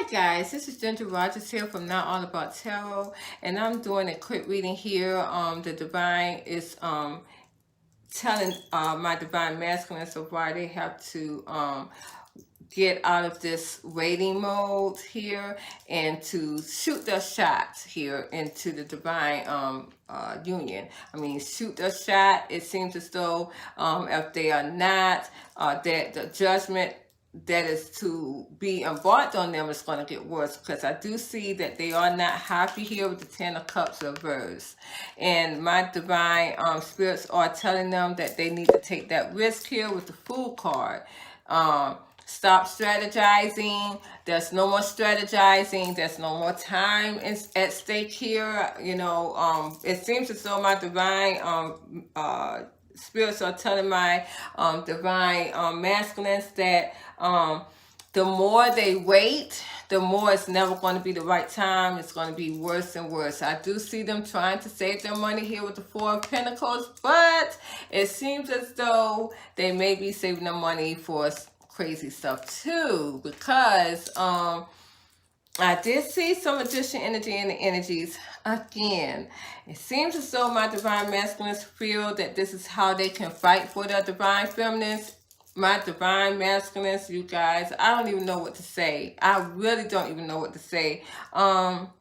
Hi guys, this is Ginger Rogers here from Not All About Tarot, and I'm doing a quick reading here. The divine is telling my divine masculines of why they have to get out of this waiting mode here and to shoot their shots here into the divine union. I mean, shoot their shot. It seems as though if they are not, that the judgment that is to be embarked on them is going to get worse, because I do see that they are not happy here with the Ten of Cups reversed, and my divine spirits are telling them that they need to take that risk here with the Fool card. Stop strategizing. There's no more strategizing. There's no more time at stake here. It seems as though my divine spirits are telling my divine masculines that the more they wait, the more it's never going to be the right time. It's going to be worse and worse. I do see them trying to save their money here with the Four of Pentacles, but it seems as though they may be saving their money for crazy stuff too, because I did see some Magician energy in the energies again. It seems as though my divine masculines feel that this is how they can fight for their divine feminines. My divine masculines, you guys, I don't even know what to say. I really don't even know what to say. But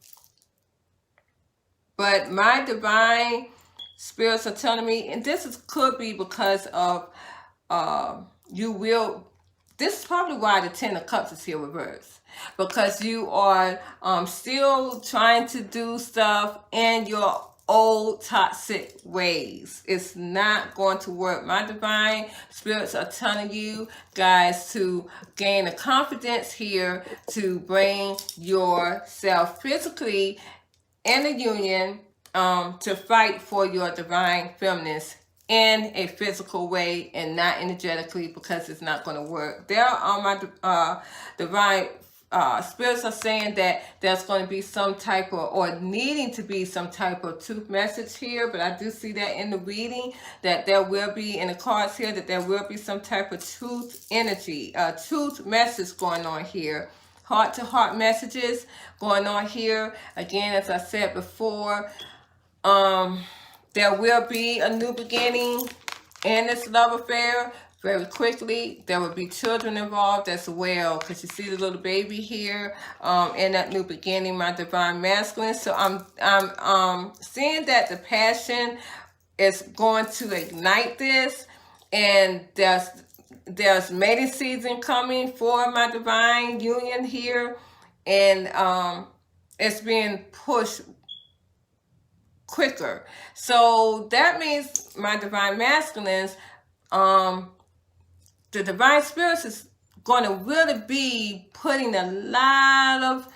my divine spirits are telling me, and could be because of this is probably why the Ten of Cups is here reversed, because you are still trying to do stuff in your old toxic ways. It's not going to work. My divine spirits are telling you guys to gain the confidence here to bring yourself physically in a union to fight for your divine feminines in a physical way and not energetically, because it's not going to work. There are my divine spirits are saying that there's going to be some type of, or needing to be some type of truth message here, but I do see that in the reading, that there will be, in the cards here, that there will be some type of truth energy, truth message going on here. Heart-to-heart messages going on here. Again, as I said before, there will be a new beginning in this love affair very quickly. There will be children involved as well, because you see the little baby here in that new beginning, my divine masculine. So I'm seeing that the passion is going to ignite this, and there's mating season coming for my divine union here, and it's being pushed quicker. So that means my divine masculines, the divine spirits is going to really be putting a lot of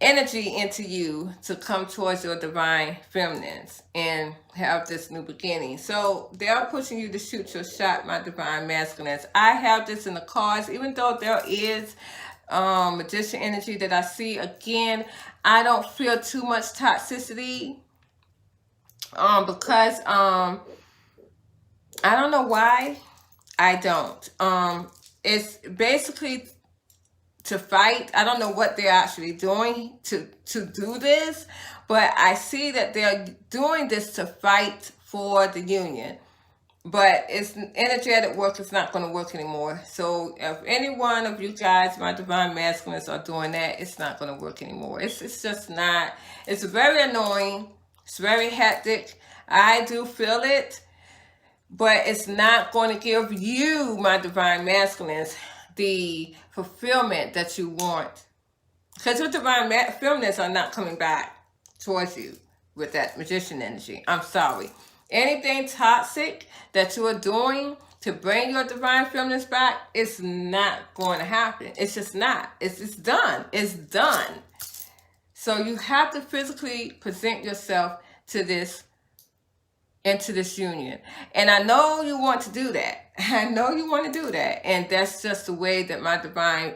energy into you to come towards your divine feminines and have this new beginning. So they are pushing you to shoot your shot, my divine masculines. I have this in the cards, even though there is Magician energy that I see. Again, I don't feel too much toxicity because I don't know why I don't. It's basically to fight. I don't know what they're actually doing to do this, but I see that they're doing this to fight for the union. But it's energetic work. It's not going to work anymore. So if any one of you guys, my divine masculines, are doing that, it's not going to work anymore. It's just not. It's very annoying. It's very hectic. I do feel it, but it's not going to give you, my divine masculines, the fulfillment that you want. Because your divine feminines are not coming back towards you with that Magician energy. I'm sorry. Anything toxic that you are doing to bring your divine feminines back, it's not going to happen. It's just not. It's done. It's done. So you have to physically present yourself to this, into this union. And I know you want to do that. I know you want to do that. And that's just the way that my divine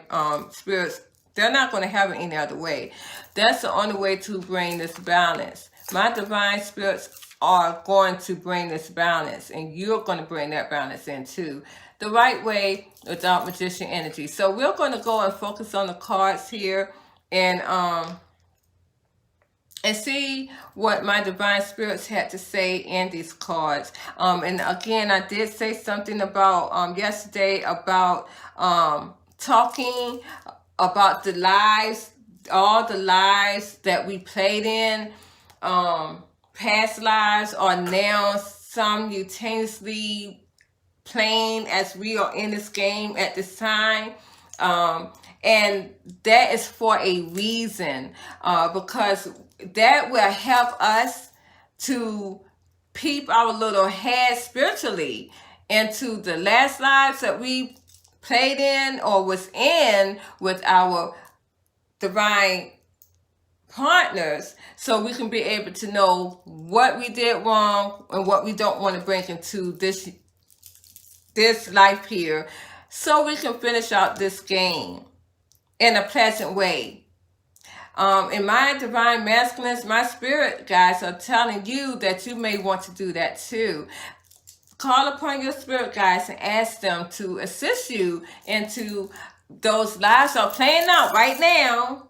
spirits, they're not going to have it any other way. That's the only way to bring this balance. My divine spirits are going to bring this balance, and you're going to bring that balance in too. the right way without magician energy. So we're going to go and focus on the cards here and see what my divine spirits had to say in these cards. And again, I did say something about yesterday about talking about the lives, all the lives that we played in, past lives are now simultaneously playing as we are in this game at this time. And that is for a reason, because that will help us to peep our little head spiritually into the last lives that we played in or was in with our divine partners, so we can be able to know what we did wrong and what we don't want to bring into this life here, so we can finish out this game in a pleasant way. In my divine masculines, my spirit guides are telling you that you may want to do that too. Call upon your spirit guides and ask them to assist you into those lives that are playing out right now,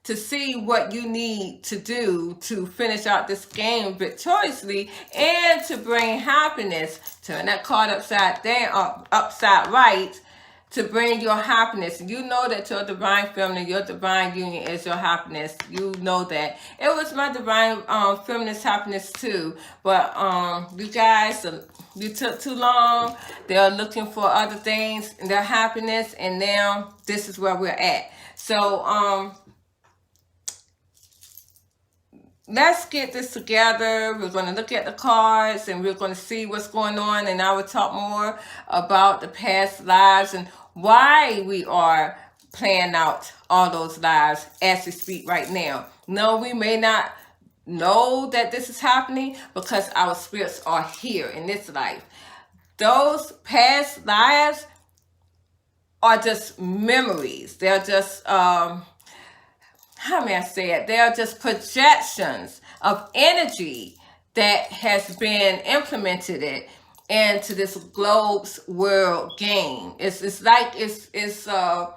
to see what you need to do to finish out this game victoriously and to bring happiness. Turn that card upside down, upside right, to bring your happiness. You know that your divine feminine, your divine union is your happiness. You know that. It was my divine feminine's happiness too. But you guys, you took too long. They're looking for other things in their happiness, and now this is where we're at. So let's get this together. We're going to look at the cards and we're going to see what's going on, and I will talk more about the past lives and why we are playing out all those lives as we speak right now. No, we may not know that this is happening because our spirits are here in this life. Those past lives are just memories. They're just how may I say it? They are just projections of energy that has been implemented into this globe's world game. It's like it's a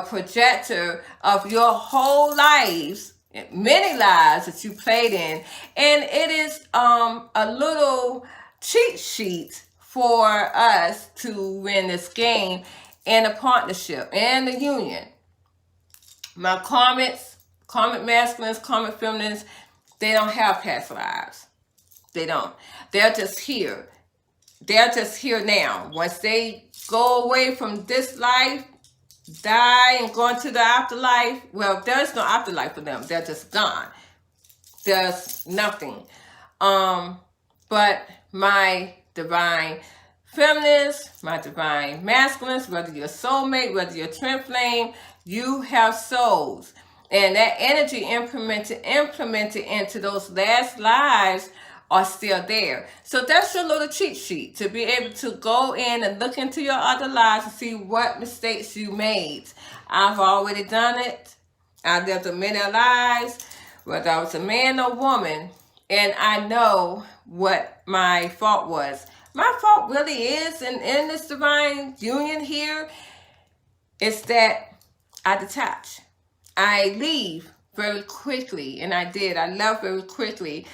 projector of your whole lives, many lives that you played in, and it is a little cheat sheet for us to win this game in a partnership and a union. My karmic masculines, karmic feminines, they don't have past lives. They don't. They're just here. They're just here now. Once they go away from this life, die and go into the afterlife, well, there's no afterlife for them. They're just gone. There's nothing. But my divine feminines, my divine masculines, whether you're soulmate, whether you're twin flame, you have souls. And that energy implemented into those last lives are still there. So that's your little cheat sheet to be able to go in and look into your other lives and see what mistakes you made. I've already done it. I lived many lives, whether I was a man or woman, and I know what my fault was. My fault really is in this divine union here, is that I detach. I leave very quickly, and I did. I left very quickly.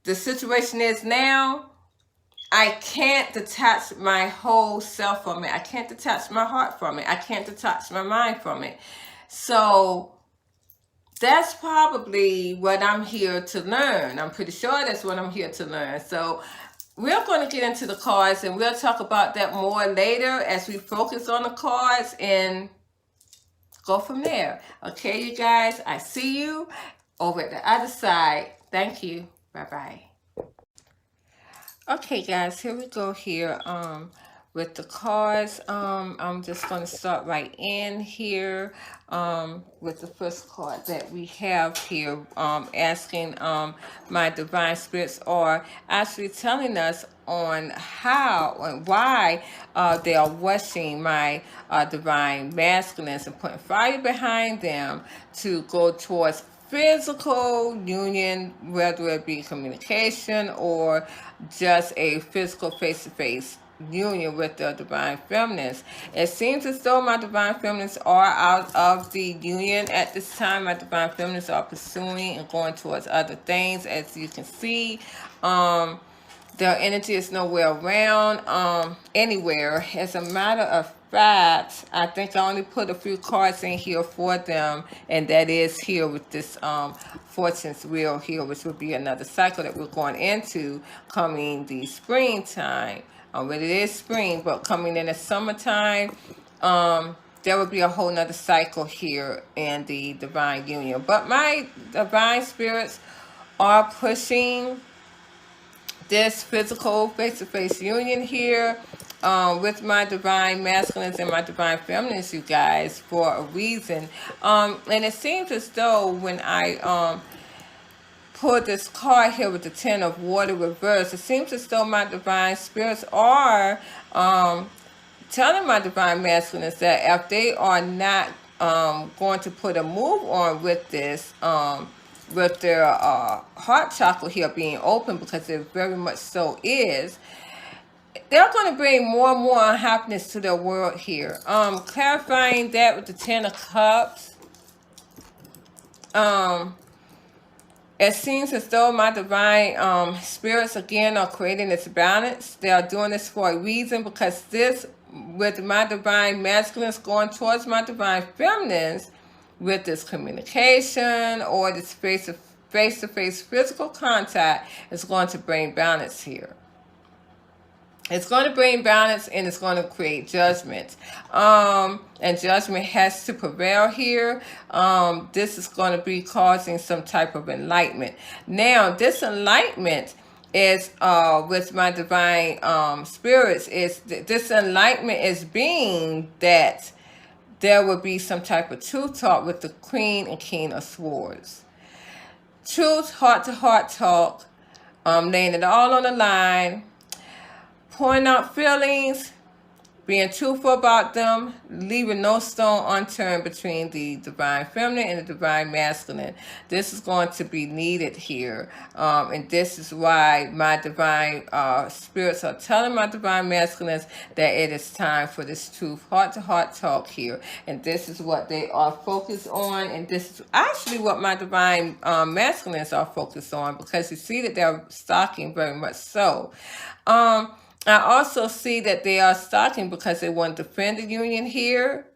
The situation is now, I can't detach my whole self from it. I can't detach my heart from it. I can't detach my mind from it. So that's probably what I'm here to learn. I'm pretty sure that's what I'm here to learn. So we're going to get into the cards, and we'll talk about that more later as we focus on the cards and go from there. Okay, you guys, I see you over at the other side. Thank you. Bye-bye. Okay, guys, here we go here with the cards. I'm just going to start right in here with the first card that we have here, asking my divine spirits, or actually telling us on how and why they are washing my divine masculines and putting fire behind them to go towards physical union, whether it be communication or just a physical face-to-face union with the divine feminines. It seems as though my divine feminines are out of the union at this time. My divine feminines are pursuing and going towards other things, as you can see. Their energy is nowhere around anywhere. As a matter of fact, I think I only put a few cards in here for them, and that is here with this Fortune's Wheel here, which will be another cycle that we're going into coming the springtime. But it is spring, but coming in the summertime, there will be a whole nother cycle here in the divine union. But my divine spirits are pushing this physical face-to-face union here with my divine masculines and my divine feminines, you guys, for a reason. And it seems as though when I pull this card here with the Ten of Water reverse, it seems as though my divine spirits are telling my divine masculines that if they are not going to put a move on with this, with their heart chakra here being open, because it very much so is, they're going to bring more and more unhappiness to their world here. Clarifying that with the Ten of Cups, it seems as though my divine spirits again are creating this balance. They are doing this for a reason, because this, with my divine masculines going towards my divine feminines, with this communication or this face-to-face physical contact, is going to bring balance here. It's going to bring balance, and it's going to create judgment. And judgment has to prevail here. This is going to be causing some type of enlightenment. Now, this enlightenment is with my divine spirits, is this enlightenment is being that there will be some type of truth talk with the Queen and King of Swords. Truth, heart-to-heart talk, laying it all on the line, pouring out feelings, being truthful about them, leaving no stone unturned between the divine feminine and the divine masculine. This is going to be needed here. And this is why my divine spirits are telling my divine masculines that it is time for this truth, heart-to-heart talk here. And this is what they are focused on. And this is actually what my divine masculines are focused on, because you see that they're stalking very much so. I also see that they are stalking because they want to defend the union here,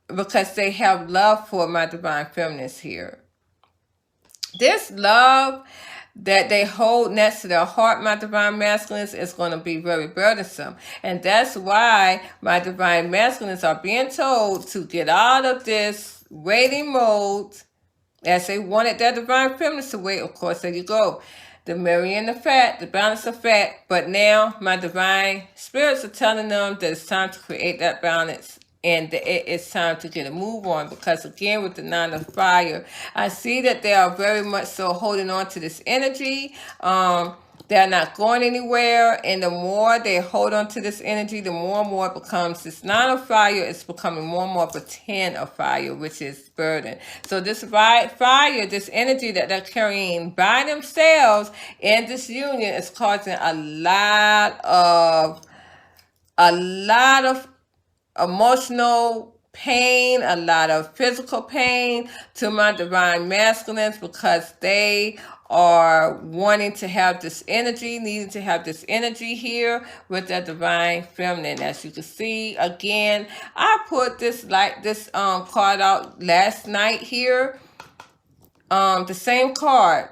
because they have love for my divine feminines here. This love that they hold next to their heart, my divine masculines, is going to be very burdensome. And that's why my divine masculines are being told to get out of this waiting mode, as they wanted their divine feminines to wait. Of course, there you go. The Mary and the Fat, the balance of fat. But now my divine spirits are telling them that it's time to create that balance, and that it's time to get a move on. Because again, with the Nine of Fire, I see that they are very much so holding on to this energy. They're not going anywhere, and the more they hold on to this energy, the more and more it becomes this Nine of Fire. It's becoming more and more of a Ten of Fire, which is burden. So this fire, this energy that they're carrying by themselves in this union, is causing a lot of emotional pain, a lot of physical pain to my divine masculines, because they are wanting to have this energy, needing to have this energy here with that divine feminine. As you can see, again, I put this card out last night here. The same card.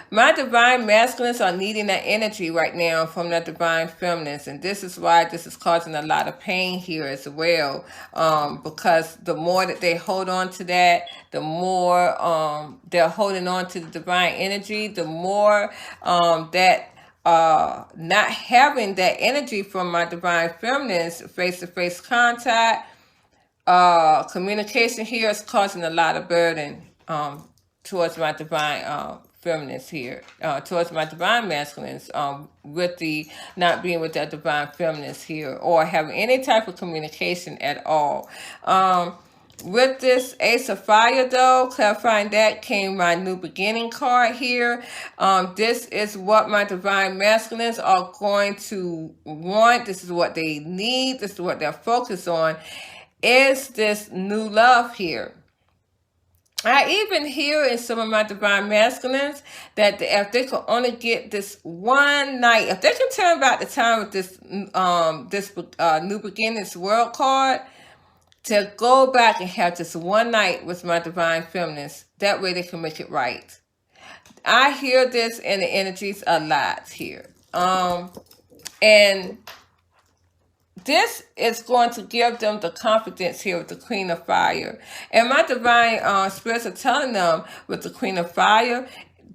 My divine masculines are needing that energy right now from the divine feminines, and this is why this is causing a lot of pain here as well, because the more that they hold on to that, the more they're holding on to the divine energy, the more that not having that energy from my divine feminines, face-to-face contact, communication here, is causing a lot of burden towards my divine feminines here, towards my divine masculines, with the not being with that divine feminines here, or having any type of communication at all. With this Ace of Fire, though, clarifying that, came my New Beginning card here. This is what my Divine Masculines are going to want. This is what they need. This is what they're focused on. Is this new love here? I even hear in some of my Divine Masculines that if they could only get this one night, if they can turn back the time with this New Beginnings World card, to go back and have just one night with my Divine Feminines. That way they can make it right. I hear this in the energies a lot here. And this is going to give them the confidence here with the Queen of Fire. And my Divine Spirits are telling them with the Queen of Fire,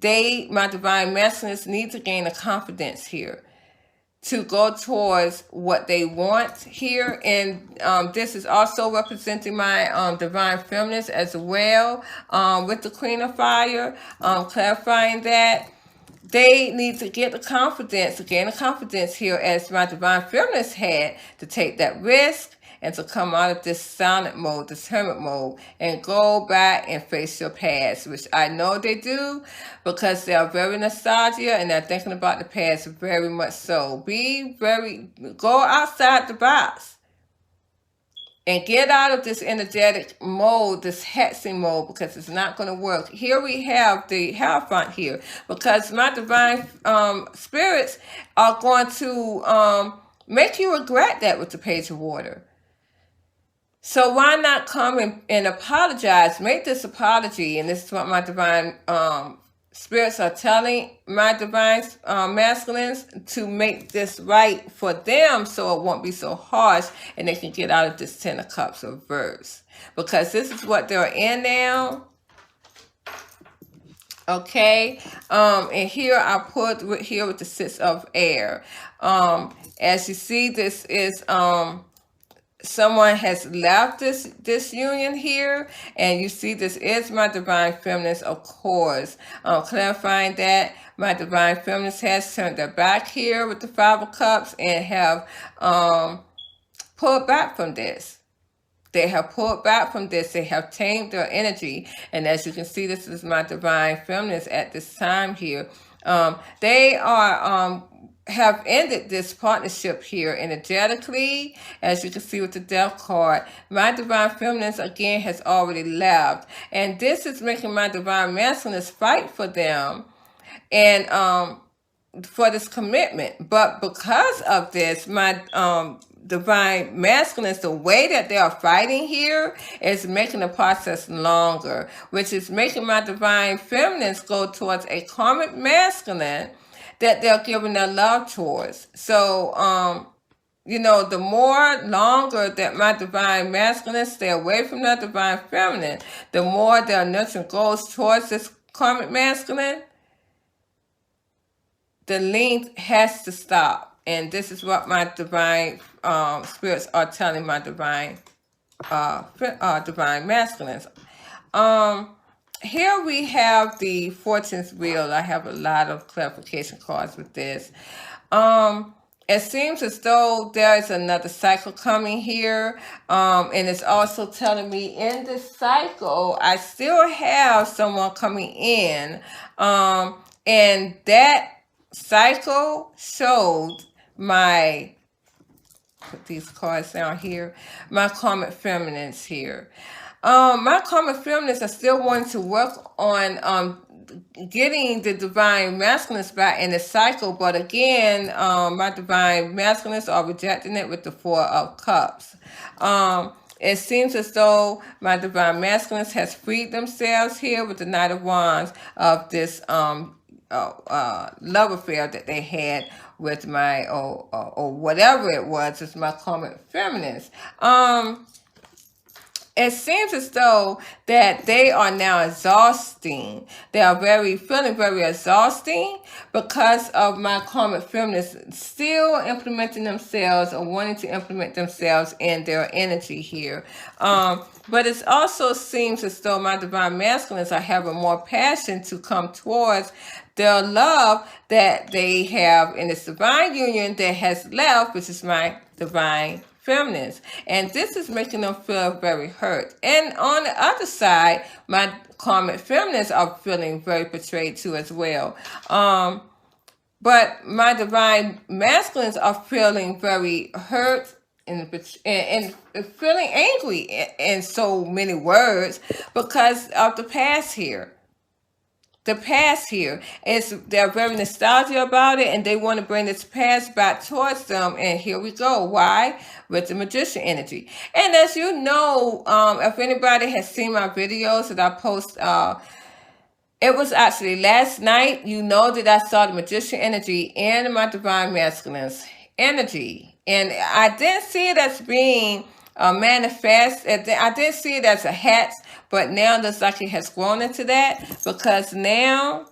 my Divine Masculines, need to gain the confidence here to go towards what they want here. And this is also representing my Divine Feminines as well, with the Queen of Fire, clarifying that they need to get the confidence, to gain the confidence here as my Divine Feminines had, to take that risk and to come out of this silent mode, this hermit mode, and go back and face your past, which I know they do because they are very nostalgia and they're thinking about the past very much so. Go outside the box and get out of this energetic mode, this hexing mode, because it's not going to work. Here we have the Hierophant here, because my Divine Spirits are going to make you regret that with the Page of Water. So why not come and apologize? Make this apology. And this is what my Divine Spirits are telling my Divine Masculines, to make this right for them so it won't be so harsh and they can get out of this Ten of Cups reverse. Because this is what they're in now. Okay. And here I put here with the Six of Air. As you see, this is someone has left this union here, and you see this is my Divine Feminines, of course. Clarifying that my Divine Feminines has turned their back here with the Five of Cups and have pulled back from this. They have pulled back from this. They have tamed their energy. And as you can see, this is my Divine Feminines at this time here. They are have ended this partnership here energetically. As you can see with the Death card, my Divine Feminines again has already left, and this is making my Divine Masculines fight for them and for this commitment. But because of this, my Divine Masculines, the way that they are fighting here is making the process longer, which is making my Divine Feminines go towards a karmic masculine that they're giving their love towards. So, you know, the more longer that my Divine Masculines stay away from their Divine Feminine, the more their nurture goes towards this karmic masculine, the length has to stop. And this is what my Divine Spirits are telling my Divine Masculines. Here we have the Fortune's Wheel. I have a lot of clarification cards with this. It seems as though there is another cycle coming here. And it's also telling me in this cycle, I still have someone coming in. And that cycle showed my, put these cards down here, my karmic feminines here. My karmic feminines are still wanting to work on getting the Divine Masculines back in the cycle, but again, my Divine Masculines are rejecting it with the Four of Cups. It seems as though my Divine Masculines has freed themselves here with the Knight of Wands of this love affair that they had with my, or whatever it was, it's my karmic feminines. It seems as though that they are now exhausting. They are feeling very exhausting because of my karmic feminines still implementing themselves or wanting to implement themselves in their energy here. But it also seems as though my Divine Masculines are having more passion to come towards their love that they have in this divine union that has left, which is my Divine feminines, and this is making them feel very hurt. And on the other side, my karmic feminines are feeling very betrayed too as well. But my divine masculines are feeling very hurt and feeling angry in so many words because of the past here. The past here is, they're very nostalgic about it, and they want to bring this past back towards them. And here we go. Why? With the Magician energy. And as you know, if anybody has seen my videos that I post, it was actually last night, you know, that I saw the Magician energy and my divine masculine's energy. And I didn't see it as being manifest. I did see it as a hat, but now it looks like it has grown into that, because now,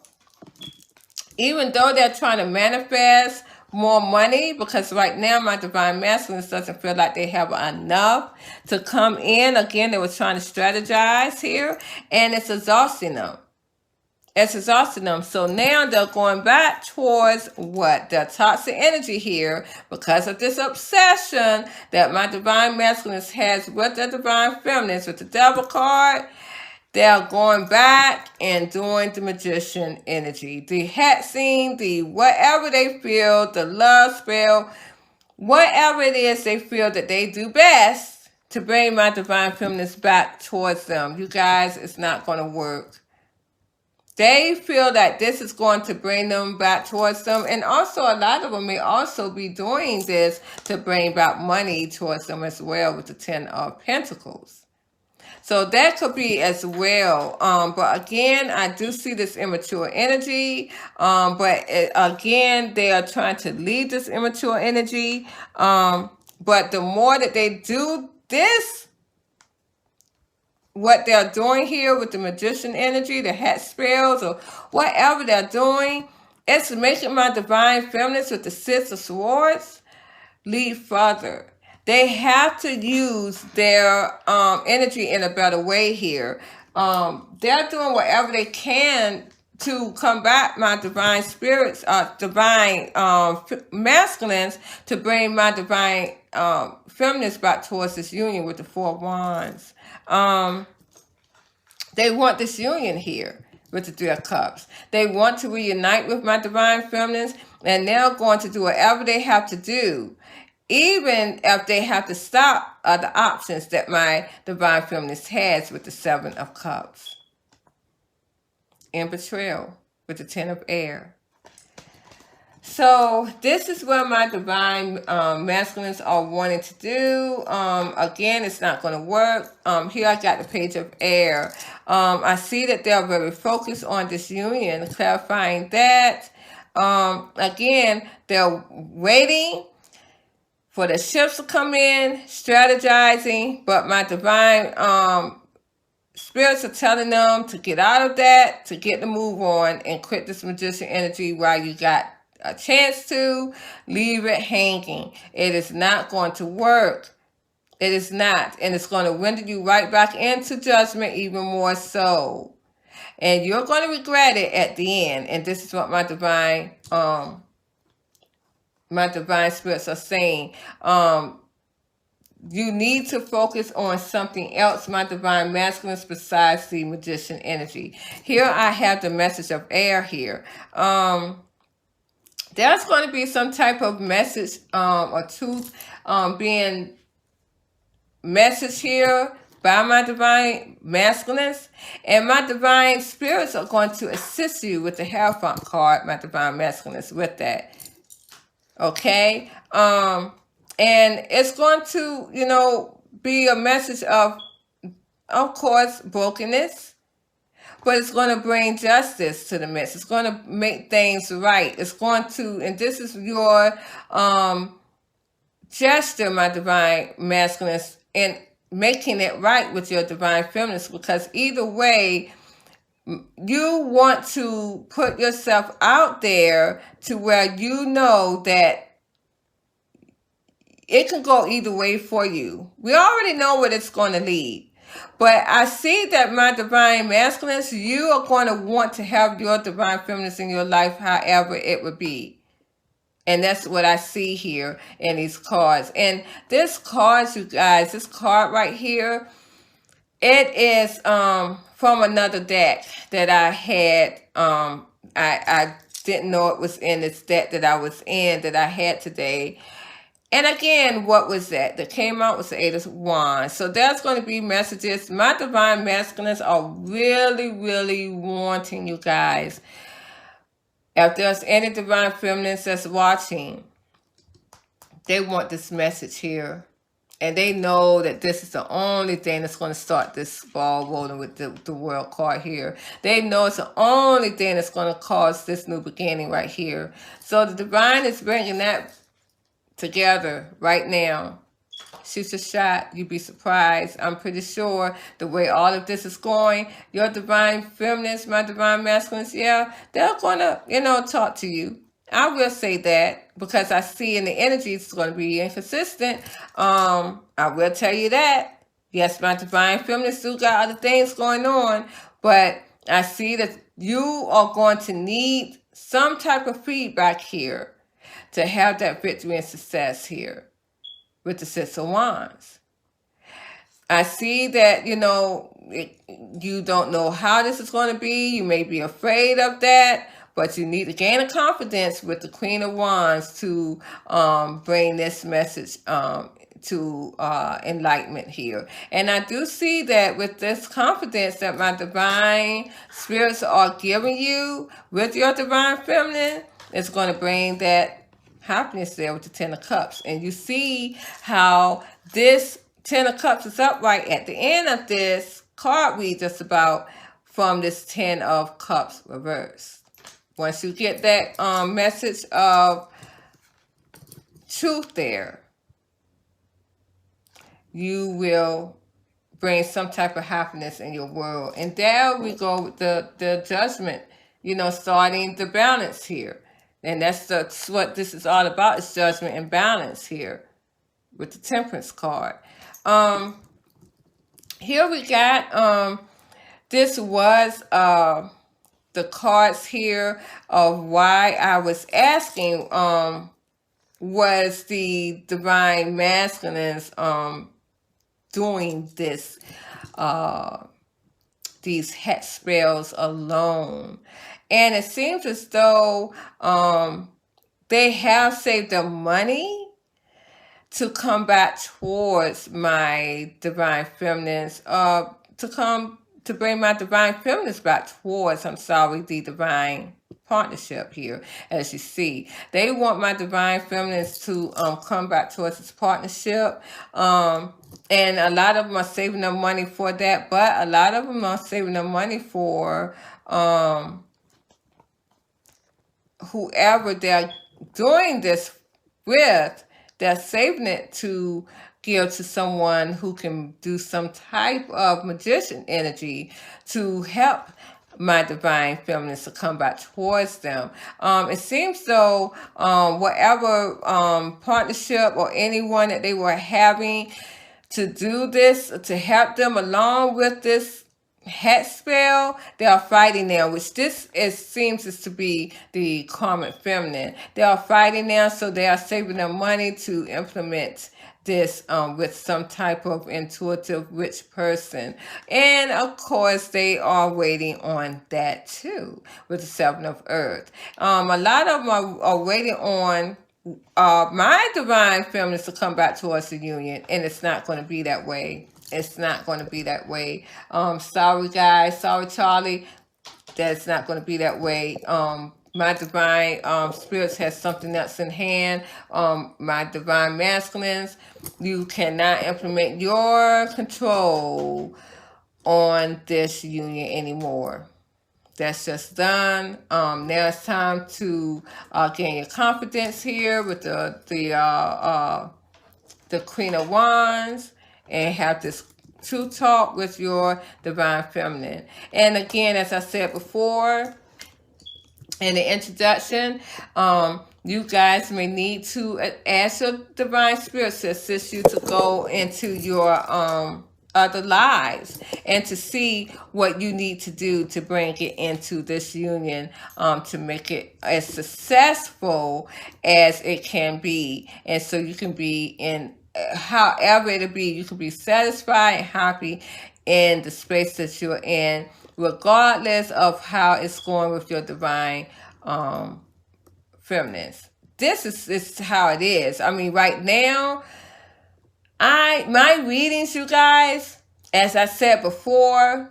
even though they're trying to manifest more money, because right now my divine masculine doesn't feel like they have enough to come in. Again, they were trying to strategize here, and it's exhausting them. It's exhausting them. So now they're going back towards what? The toxic energy here, because of this obsession that my divine masculine has with the divine feminines, with the devil card. They're going back and doing the Magician energy. The hexing, the whatever they feel, the love spell, whatever it is they feel that they do best to bring my divine feminines back towards them. You guys, it's not going to work. They feel that this is going to bring them back towards them. And also, a lot of them may also be doing this to bring back money towards them as well, with the 10 of Pentacles. So that could be as well. But again, I do see this immature energy. Again, they are trying to lead this immature energy. But the more that they do this, what they're doing here with the Magician energy, the hat spells, or whatever they're doing, it's making my divine feminines with the 6 of Swords lead further. They have to use their energy in a better way here. They're doing whatever they can to combat my divine spirits, divine masculines, to bring my divine feminines back towards this union with the 4 of Wands. They want this union here with the 3 of Cups. They want to reunite with my divine feminines, and they're going to do whatever they have to do, even if they have to stop other options that my divine feminines has with the 7 of Cups. And betrayal with the 10 of Air. So this is what my divine masculines are wanting to do. Again, it's not going to work. Here I got the Page of Air. I see that they're very focused on this union, clarifying that. Again, they're waiting for the ships to come in, strategizing, but my divine spirits are telling them to get out of that, to get the move on, and quit this Magician energy while you got a chance to. Leave it hanging. It is not going to work. It is not. And it's going to render you right back into judgment, even more so. And you're going to regret it at the end. And this is what my divine spirits are saying. You need to focus on something else, my divine masculines, besides the Magician energy. Here I have the message of air here. There's going to be some type of message or truth being messaged here by my divine masculines. And my divine spirits are going to assist you with the Hierophant card, my divine masculines, with that. Okay? And it's going to, you know, be a message of course, brokenness. But it's going to bring justice to the mix. It's going to make things right. It's going to, and this is your gesture, my divine masculines, in making it right with your divine feminines. Because either way, you want to put yourself out there to where you know that it can go either way for you. We already know what it's going to lead. But I see that my divine masculines, you are going to want to have your divine feminines in your life however it would be. And that's what I see here in these cards. And this card, you guys, this card right here, it is from another deck that I had. I didn't know it was in this deck that I was in, that I had today. And again, what was that? That came out was the Eight of Wands. So there's going to be messages. My divine masculines are really, really wanting you guys. If there's any divine feminines that's watching, they want this message here. And they know that this is the only thing that's going to start this ball rolling with the world card here. They know it's the only thing that's going to cause this new beginning right here. So the divine is bringing that together right now. Shoot your shot. You'd be surprised. I'm pretty sure the way all of this is going, your divine feminines, my divine masculines, yeah, they're going to, talk to you. I will say that because I see in the energy it's going to be inconsistent. I will tell you that. Yes, my divine feminine still got other things going on, but I see that you are going to need some type of feedback here to have that victory and success here with the Six of Wands. I see that, you don't know how this is going to be. You may be afraid of that. But you need to gain a confidence with the Queen of Wands to bring this message to enlightenment here. And I do see that with this confidence that my divine spirits are giving you with your divine feminine, it's going to bring that happiness there with the Ten of Cups. And you see how this Ten of Cups is upright at the end of this card read just about from this Ten of Cups reverse. Once you get that message of truth there, you will bring some type of happiness in your world. And there we go with the judgment, starting the balance here. And that's what this is all about, is judgment and balance here with the Temperance card. Here we got, this was the cards here of why I was asking, was the divine masculines doing this, these hex spells alone? And it seems as though they have saved the money to come back towards my divine feminines, to bring my divine feminines back towards, the divine partnership here. As you see, they want my divine feminines to come back towards this partnership. And a lot of them are saving their money for that, but a lot of them are saving their money for whoever they're doing this with. They're saving it to give to someone who can do some type of magician energy to help my divine feminines to come back towards them. It seems though, whatever partnership or anyone that they were having to do this, to help them along with this hex spell, they are fighting now, which seems to be the karmic feminine. They are fighting now, so they are saving their money to implement this with some type of intuitive rich person. And of course they are waiting on that too with the Seven of Earth. A lot of them are waiting on my divine feminines to come back towards the union, and it's not going to be that way. It's not going to be that way. Sorry guys, sorry Charlie, that's not going to be that way. My divine spirits has something else in hand. My divine masculines, you cannot implement your control on this union anymore. That's just done. Now it's time to gain your confidence here with the Queen of Wands, and have this true talk with your divine feminine. And again, as I said before in the introduction, you guys may need to ask your divine spirits to assist you to go into your other lives, and to see what you need to do to bring it into this union, to make it as successful as it can be. And so you can be in, however it'll be, you can be satisfied and happy in the space that you're in, regardless of how it's going with your divine feminines. This is how it is. I mean, right now, my readings, you guys, as I said before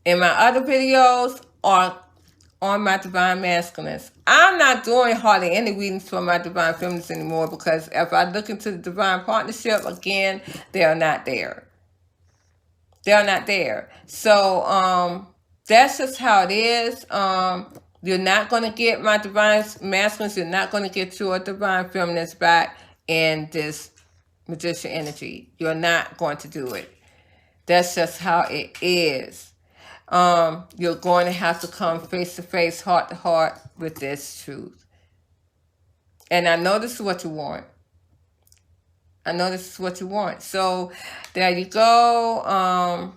in my other videos, are on my divine masculines. I'm not doing hardly any readings for my divine feminines anymore, because if I look into the divine partnership again, they're not there. They're not there. So that's just how it is. You're not going to get my divine masculines. You're not going to get your divine feminines back in this magician energy. You're not going to do it. That's just how it is. You're going to have to come face to face, heart to heart with this truth. And I know this is what you want. I know this is what you want. So there you go.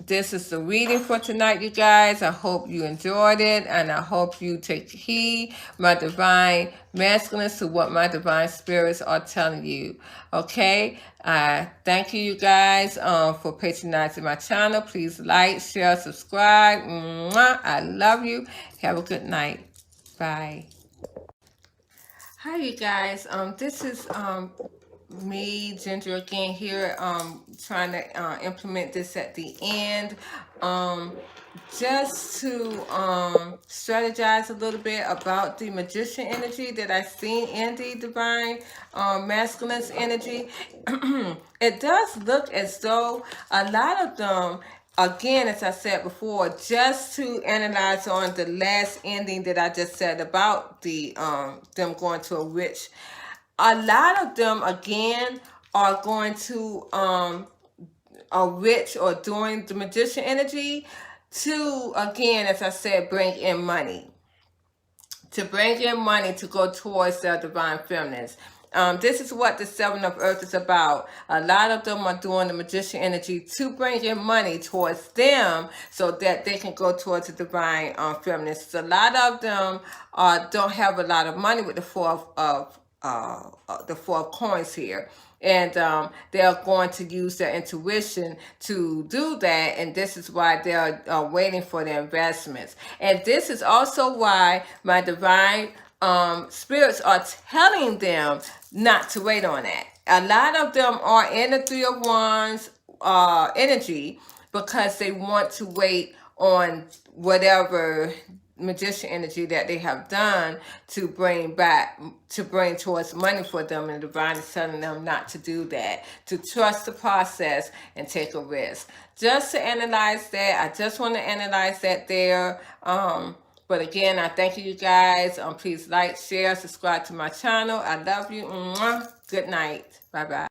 This is the reading for tonight, you guys. I hope you enjoyed it, and I hope you take heed, my divine masculines, to what my divine spirits are telling you. Okay? Thank you, you guys, for patronizing my channel. Please like, share, subscribe. Mwah. I love you. Have a good night. Bye. Hi, you guys. This is me, Ginger, again here, trying to implement this at the end, just to strategize a little bit about the magician energy that I've seen in the divine masculine's energy. It does look as though a lot of them, again, as I said before, just to analyze on the last ending that I just said about the them going to a witch. A lot of them, again, are going to a witch or doing the magician energy to, again, as I said, bring in money. To bring in money to go towards their divine feminines. This is what the Seven of Earth is about. A lot of them are doing the magician energy to bring in money towards them so that they can go towards the divine feminines. A lot of them don't have a lot of money with the Four of Coins here. And they're going to use their intuition to do that. And this is why they're waiting for their investments. And this is also why my divine spirits are telling them not to wait on that. A lot of them are in the Three of Wands energy because they want to wait on whatever magician energy that they have done to bring towards money for them, and the divine is telling them not to do that, to trust the process and take a risk. Just to analyze that, I just want to analyze that there. But again, I thank you guys. Please like, share, subscribe to my channel. I love you. Good night. Bye-bye.